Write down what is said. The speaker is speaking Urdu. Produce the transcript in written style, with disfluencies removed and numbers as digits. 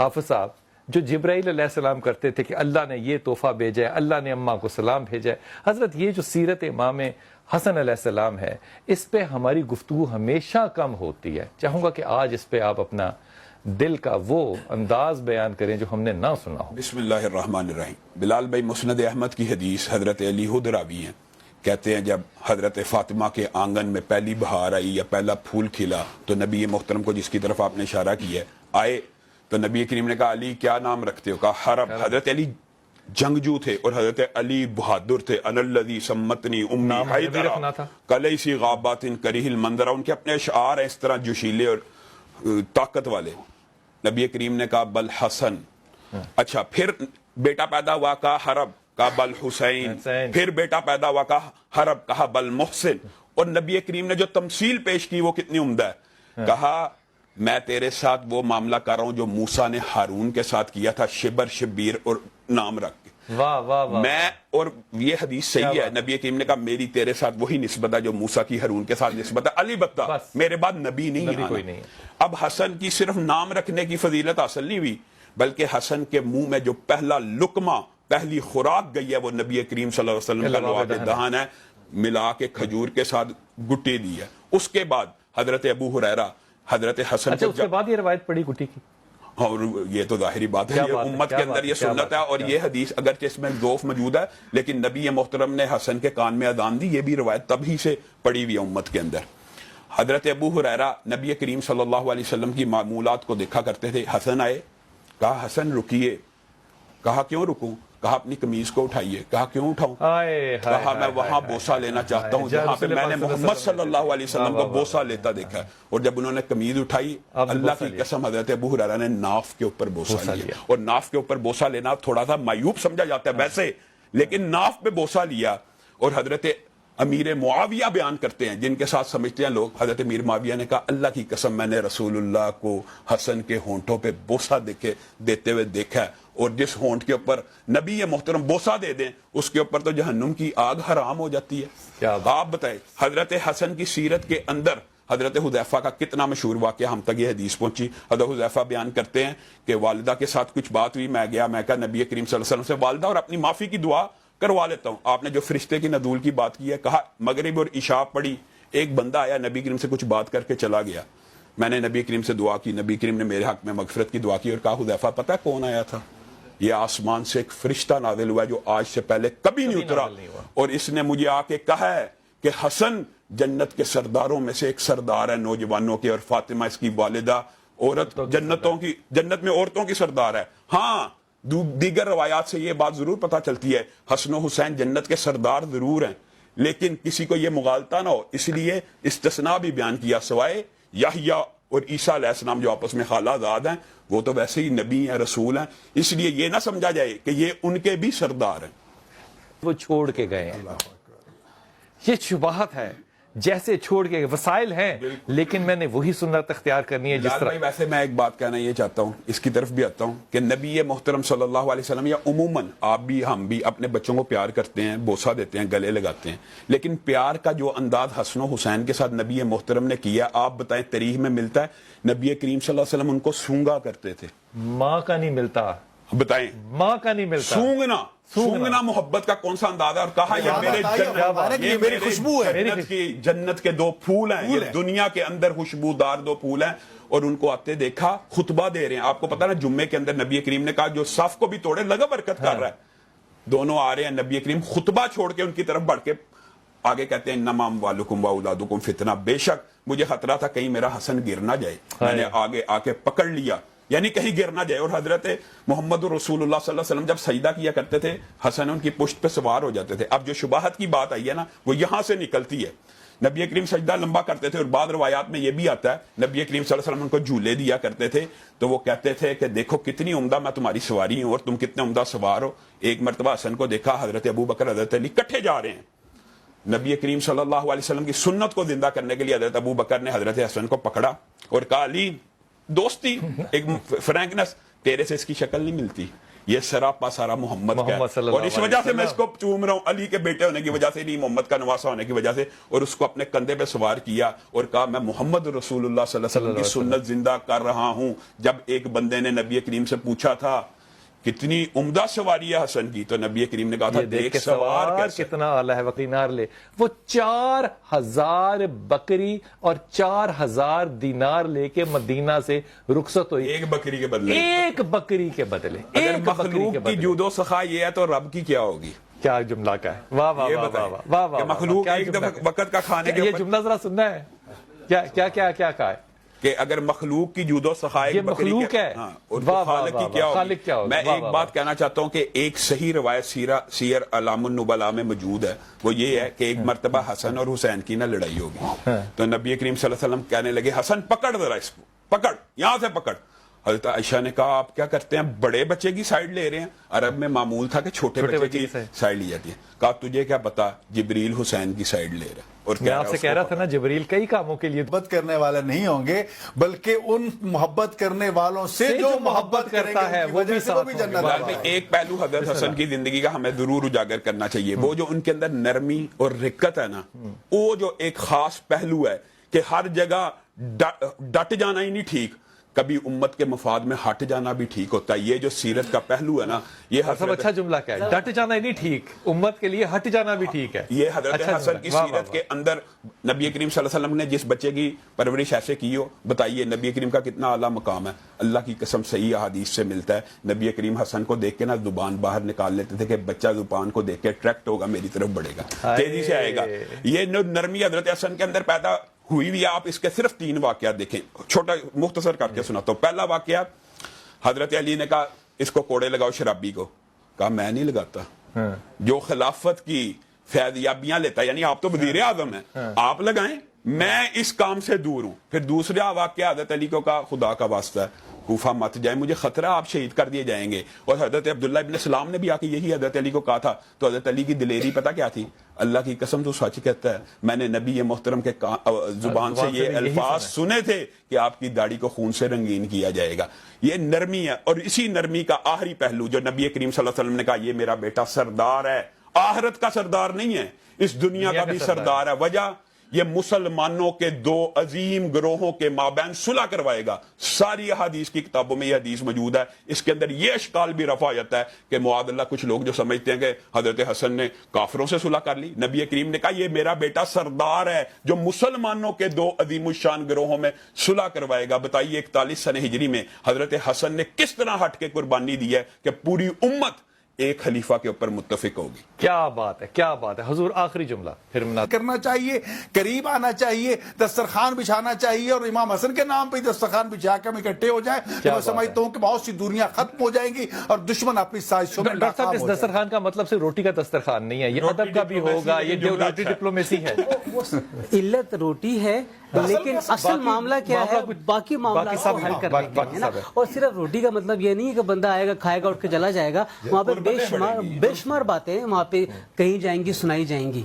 حافظ صاحب جو جبرائیل علیہ السلام کرتے تھے کہ اللہ نے یہ تحفہ بھیجا ہے, اللہ نے اماں کو سلام بھیجا ہے. حضرت یہ جو سیرت امام حسن علیہ السلام ہے, اس پہ ہماری گفتگو ہمیشہ کم ہوتی ہے. چاہوں گا کہ آج اس پہ آپ اپنا دل کا وہ انداز بیان کریں جو ہم نے نہ سنا ہو. بسم اللہ الرحمن الرحیم. بلال بھائی مسند احمد کی حدیث حضرت علی خود راوی ہیں, کہتے ہیں جب حضرت فاطمہ کے آنگن میں پہلی بہار آئی یا پہلا پھول کھلا تو نبی محترم کو, جس کی طرف آپ نے اشارہ کیا ہے, آئے تو نبی کریم نے کہا علی کیا نام رکھتے ہو؟ کہا حرب. حضرت علی جنگجو تھے اور حضرت علی بہادر تھے. انا الذی سمتنی امی حیدرا کلیسی غابات کریہ المنظر. ان کے اپنے اشعار ہیں اس طرح جوشیلے اور طاقت والے. نبی کریم نے کہا بل حسن. اچھا پھر بیٹا پیدا ہوا, کہا حرب, کہا بل حسین. پھر بیٹا پیدا ہوا, کہا حرب, کہا بل محسن. اور نبی کریم نے جو تمثیل پیش کی وہ کتنی عمدہ ہے. کہا میں تیرے ساتھ وہ معاملہ کر رہا ہوں جو موسیٰ نے ہارون کے ساتھ کیا تھا, شبر شبیر اور نام رکھ کے. واہ واہ واہ. میں, اور یہ حدیث صحیح ہے, نبی کریم نے کہا میری تیرے ساتھ وہی نسبت ہے جو موسیٰ کی ہارون کے ساتھ نسبت ہے. علی بتا میرے بعد نبی نہیں کوئی نہیں. اب حسن کی صرف نام رکھنے کی فضیلت حاصل نہیں ہوئی, بلکہ حسن کے منہ میں جو پہلا لقمہ, پہلی خوراک گئی ہے وہ نبی کریم صلی اللہ علیہ وسلم کا لعاب دہان ہے, ملا کے کھجور کے ساتھ گٹی دی ہے. اس کے بعد حضرت ابو ہریرہ حضرت حسن اچھا اس کے بعد یہ روایت پڑی گٹی کی, اور یہ تو ظاہری بات ہے, یہ امت کے اندر یہ سنت ہے. اور یہ حدیث اگرچہ اس میں ضعف موجود ہے لیکن نبی محترم نے حسن کے کان میں اذان دی, یہ بھی روایت تب ہی سے پڑی ہوئی ہے امت کے اندر. حضرت ابو ہریرہ نبی کریم صلی اللہ علیہ وسلم کی معمولات کو دیکھا کرتے تھے. حسن آئے, کہا حسن رکیے. کہا کیوں رکوں؟ کہا اپنی قمیض کو اٹھائیے. کہا کیوں اٹھاؤں؟ کہا میں وہاں بوسہ لینا چاہتا ہوں جہاں پہ میں نے محمد صلی اللہ علیہ وسلم کو بوسہ لیتا دیکھا ہے. اور جب انہوں نے قمیض اٹھائی, اللہ کی قسم حضرت ابو ہریرہ نے ناف کے اوپر بوسہ لیا. اور ناف کے اوپر بوسہ لینا تھوڑا سا معیوب سمجھا جاتا ہے ویسے, لیکن ناف پہ بوسہ لیا. اور حضرت امیر معاویہ بیان کرتے ہیں, جن کے ساتھ سمجھتے ہیں لوگ, حضرت امیر معاویہ نے کہا اللہ کی قسم میں نے رسول اللہ کو حسن کے ہونٹوں پہ بوسہ دیتے ہوئے دیکھا ہے, اور جس ہونٹ کے اوپر نبی محترم بوسہ دے دیں اس کے اوپر تو جہنم کی آگ حرام ہو جاتی ہے. آپ بتائیں حضرت حسن کی سیرت کے اندر حضرت حذیفہ کا کتنا مشہور واقعہ, ہم تک یہ حدیث پہنچی. حضرت حذیفہ بیان کرتے ہیں کہ والدہ کے ساتھ کچھ بات ہوئی, میں گیا, میں کہا نبی کریم صلی اللہ علیہ وسلم سے والدہ اور اپنی معافی کی دعا کروا لیتا ہوں. آپ نے جو فرشتے کی نزول کی بات کی ہے, کہا مغرب اور عشاء پڑھی, ایک بندہ آیا نبی کریم سے کچھ بات کر کے چلا گیا. میں نے نبی کریم سے دعا کی, نبی کریم نے میرے حق میں مغفرت کی دعا کی, اور کہا حذیفہ پتہ کون آیا تھا؟ یہ آسمان سے ایک فرشتہ نازل ہوا ہے جو آج سے پہلے کبھی نہیں اترا, اور اس نے مجھے آ کے کہا ہے کہ حسن جنت کے سرداروں میں سے ایک سردار ہے نوجوانوں کے, اور فاطمہ اس کی والدہ عورت جنت میں عورتوں کی سردار ہے. ہاں دیگر روایات سے یہ بات ضرور پتہ چلتی ہے حسن و حسین جنت کے سردار ضرور ہیں, لیکن کسی کو یہ مغالطہ نہ ہو اس لیے استثناء بھی بیان کیا, سوائے یحییٰ اور عیسیٰ علیہ السلام جو آپس میں خالہ زاد ہیں, وہ تو ویسے ہی نبی ہیں, رسول ہیں, اس لیے یہ نہ سمجھا جائے کہ یہ ان کے بھی سردار ہیں. وہ چھوڑ کے گئے ہیں. یہ شبہت ہے, جیسے چھوڑ کے وسائل ہیں لیکن میں نے وہی سنت اختیار کرنی ہے جس طرح. ویسے میں ایک بات کہنا یہ چاہتا ہوں, اس کی طرف بھی آتا ہوں کہ نبی محترم صلی اللہ علیہ وسلم یا عموماً آپ بھی ہم بھی اپنے بچوں کو پیار کرتے ہیں, بوسہ دیتے ہیں, گلے لگاتے ہیں, لیکن پیار کا جو انداز حسن و حسین کے ساتھ نبی محترم نے کیا, آپ بتائیں تاریخ میں ملتا ہے نبی کریم صلی اللہ علیہ وسلم ان کو سونگا کرتے تھے. ماں کا نہیں ملتا, بتائیں ماں کا نہیں ملتا. سونگنا محبت کا کون سا انداز ہے, اور کہا یہ میری خوشبو ہے, جنت کے دو پھول ہیں, یہ دنیا کے اندر خوشبودار دو پھول ہیں. اور ان کو آتے دیکھا خطبہ دے رہے ہیں. آپ کو پتا نا جمعے کے اندر نبی کریم نے کہا جو صف کو بھی توڑے لگا برکت کر رہا ہے. دونوں آ رہے ہیں, نبی کریم خطبہ چھوڑ کے ان کی طرف بڑھ کے آگے کہتے ہیں انما اموالکم واولادکم فتنہ, بے شک مجھے خطرہ تھا کہیں میرا حسن گر نہ جائے, میں نے آگے آ کے پکڑ لیا, یعنی کہیں گر نہ جائے. اور حضرت محمد رسول اللہ صلی اللہ علیہ وسلم جب سجدہ کیا کرتے تھے, حسن ان کی پشت پہ سوار ہو جاتے تھے. اب جو شباہت کی بات آئی ہے نا, وہ یہاں سے نکلتی ہے. نبی کریم سجدہ لمبا کرتے تھے, اور بعض روایات میں یہ بھی آتا ہے نبی کریم صلی اللہ علیہ وسلم ان کو جھولے دیا کرتے تھے, تو وہ کہتے تھے کہ دیکھو کتنی عمدہ میں تمہاری سواری ہوں اور تم کتنے عمدہ سوار ہو. ایک مرتبہ حسن کو دیکھا, حضرت ابو بکر حضرت علی کٹھے جا رہے ہیں. نبی کریم صلی اللہ علیہ وسلم کی سنت کو زندہ کرنے کے لیے حضرت ابو بکر نے حضرت حسن کو پکڑا اور کہا علی, دوستی, ایک فرینکنس, تیرے سے اس کی شکل نہیں ملتی, یہ سراپا سارا محمد کا محمد صلی ہے، اللہ اور اس علیہ وجہ سے میں وسلم اس کو چوم رہا ہوں، علی کے بیٹے ہونے کی وجہ سے نہیں، محمد کا نواسا ہونے کی وجہ سے، اور اس کو اپنے کندھے پہ سوار کیا اور کہا میں محمد رسول اللہ صلی اللہ علیہ وسلم کی سنت زندہ کر رہا ہوں۔ جب ایک بندے نے نبی کریم سے پوچھا تھا کتنی عمدہ سواری ہے حسن کی، تو نبی کریم نے کہا تھا دیکھ سوار کیسے، کتنا اعلیٰ ہے وقینار لے، وہ 4000 بکری اور 4000 دینار لے کے مدینہ سے رخصت ہوئی، ایک بکری کے بدلے۔ ایک بکری کے بدلے، اگر ایک بکری مخلوق کے کی بدلے۔ جود و سخا یہ ہے تو رب کی کیا ہوگی؟ کیا جملہ کا ہے، واہ واہ یہ واہ بتائیں واہ واہ واہ، کہ مخلوق کیا ایک جملہ دفعہ وقت کا کھانے کے یہ اوپر، جملہ ذرا سننا ہے، کیا کہا ہے کہ اگر مخلوق کی جود و سخا یہ ایک بکری مخلوق کے، ہے، ہاں، اور تو واہ واہ خالق کی واہ کیا واہ، خالق کیا ہوگی؟ ہوگا؟ میں واہ ایک واہ بات کہنا چاہتا ہوں کہ ایک صحیح روایت سیر اعلام النبلاء میں موجود ہے، وہ یہ ہے کہ ایک مرتبہ حسن اور حسین کی نہ لڑائی ہوگی، تو نبی کریم صلی اللہ علیہ وسلم کہنے لگے حسن پکڑ ذرا اس کو، پکڑ یہاں سے پکڑ۔ حضرت عائشہ نے کہا آپ کیا کرتے ہیں، بڑے بچے کی سائیڈ لے رہے ہیں؟ عرب میں معمول تھا کہ چھوٹے بچے کی سائیڈ لی جاتی ہے۔ کہا تجھے کیا پتا، جبریل حسین کی سائیڈ لے رہا ہے، اور میں آپ سے کہہ رہا تھا نا جبریل کئی کاموں کے لیے محبت کرنے والے نہیں ہوں گے، بلکہ ان محبت کرنے والوں سے جو محبت کرتا ہے وہ بھی ساتھ جنت ہوگا۔ والا ہے۔ ایک پہلو حضرت حسن کی زندگی کا ہمیں ضرور اجاگر کرنا چاہیے، وہ جو ان کے اندر نرمی اور رقت ہے نا، وہ جو ایک خاص پہلو ہے کہ ہر جگہ ڈٹ جانا ہی نہیں ٹھیک، کبھی امت کے مفاد میں ہٹ جانا بھی ٹھیک ہوتا ہے۔ یہ جو سیرت کا پہلو ہے نا، یہ سب اچھا جملہ کیا ہے، ڈٹ جانا ہی نہیں ٹھیک، امت کے لیے ہٹ جانا بھی ٹھیک ہے۔ یہ حضرت حسن کی سیرت کے اندر نبی کریم صلی اللہ علیہ وسلم نے جس بچے کی پرورش ایسے کی ہو، بتائیے نبی کریم کا کتنا اعلیٰ مقام ہے۔ اللہ کی قسم صحیح احادیث سے ملتا ہے، نبی کریم حسن کو دیکھ کے نا زبان باہر نکال لیتے تھے کہ بچہ زبان کو دیکھ کے اٹریکٹ ہوگا، میری طرف بڑھے گا، تیزی سے آئے گا۔ یہ نرمی حضرت حسن کے اندر پیدا ہوئی بھی، آپ اس کے صرف 3 واقعات دیکھیں، چھوٹا مختصر کر کے سناتا ہوں۔ پہلا واقعہ، حضرت علی نے کہا اس کو کوڑے لگاؤ شرابی کو، کہا میں نہیں لگاتا، جو خلافت کی فیضیابیاں لیتا ہے، یعنی آپ تو وزیر اعظم ہیں، آپ لگائیں، میں اس کام سے دور ہوں۔ پھر دوسرا واقعہ حضرت علی کو کہا خدا کا واسطہ ہے کوفہ مت جائیں، مجھے خطرہ آپ شہید کر دیے جائیں گے۔ اور حضرت عبداللہ ابن سلام نے بھی آ کے یہی حضرت علی کو کہا تھا، تو حضرت علی کی دلیری پتہ کیا تھی، اللہ کی قسم تو سچ کہتا ہے، میں نے نبی محترم کے زبان سے یہ الفاظ سنے تھے کہ آپ کی داڑھی کو خون سے رنگین کیا جائے گا۔ یہ نرمی ہے، اور اسی نرمی کا آخری پہلو جو نبی کریم صلی اللہ علیہ وسلم نے کہا یہ میرا بیٹا سردار ہے، آخرت کا سردار نہیں ہے، اس دنیا کا بھی سردار ہے۔ وجہ یہ مسلمانوں کے 2 عظیم گروہوں کے مابین صلح کروائے گا۔ ساری احادیث کی کتابوں میں یہ حدیث موجود ہے۔ اس کے اندر یہ اشکال بھی رفع ہوتا ہے کہ معاذ اللہ کچھ لوگ جو سمجھتے ہیں کہ حضرت حسن نے کافروں سے صلح کر لی، نبی کریم نے کہا یہ میرا بیٹا سردار ہے جو مسلمانوں کے 2 عظیم الشان گروہوں میں صلح کروائے گا۔ بتائیے 41 سنہ ہجری میں حضرت حسن نے کس طرح ہٹ کے قربانی دی ہے کہ پوری امت ایک خلیفہ کے اوپر متفق ہوگی۔ کیا بات ہے، کیا بات ہے حضور، آخری جملہ پھر کرنا چاہیے، قریب آنا چاہیے، دسترخوان بچھانا چاہیے، اور امام حسن کے نام پہ دسترخوان بچھا کے ہم اکٹھے ہو جائیں، تو میں سمجھتا ہوں کہ بہت سی دنیا ختم ہو جائیں گی اور دشمن اپنی سازشوں میں ڈاکٹر صاحب اس دسترخوان کا مطلب صرف روٹی کا دسترخوان نہیں ہے، یہ ادب کا بھی ہوگا، یہ روٹی ڈپلومیسی ہے۔ علت روٹی ہے لیکن اصل معاملہ کیا ہے، باقی معاملات کو حل کرنے کے لیے نا، اور صرف روٹی کا مطلب یہ نہیں ہے کہ بندہ آئے گا کھائے گا اٹھ کے چلا جائے گا، وہاں پہ بے شمار باتیں وہاں پہ کہیں جائیں گی، سنائی جائیں گی۔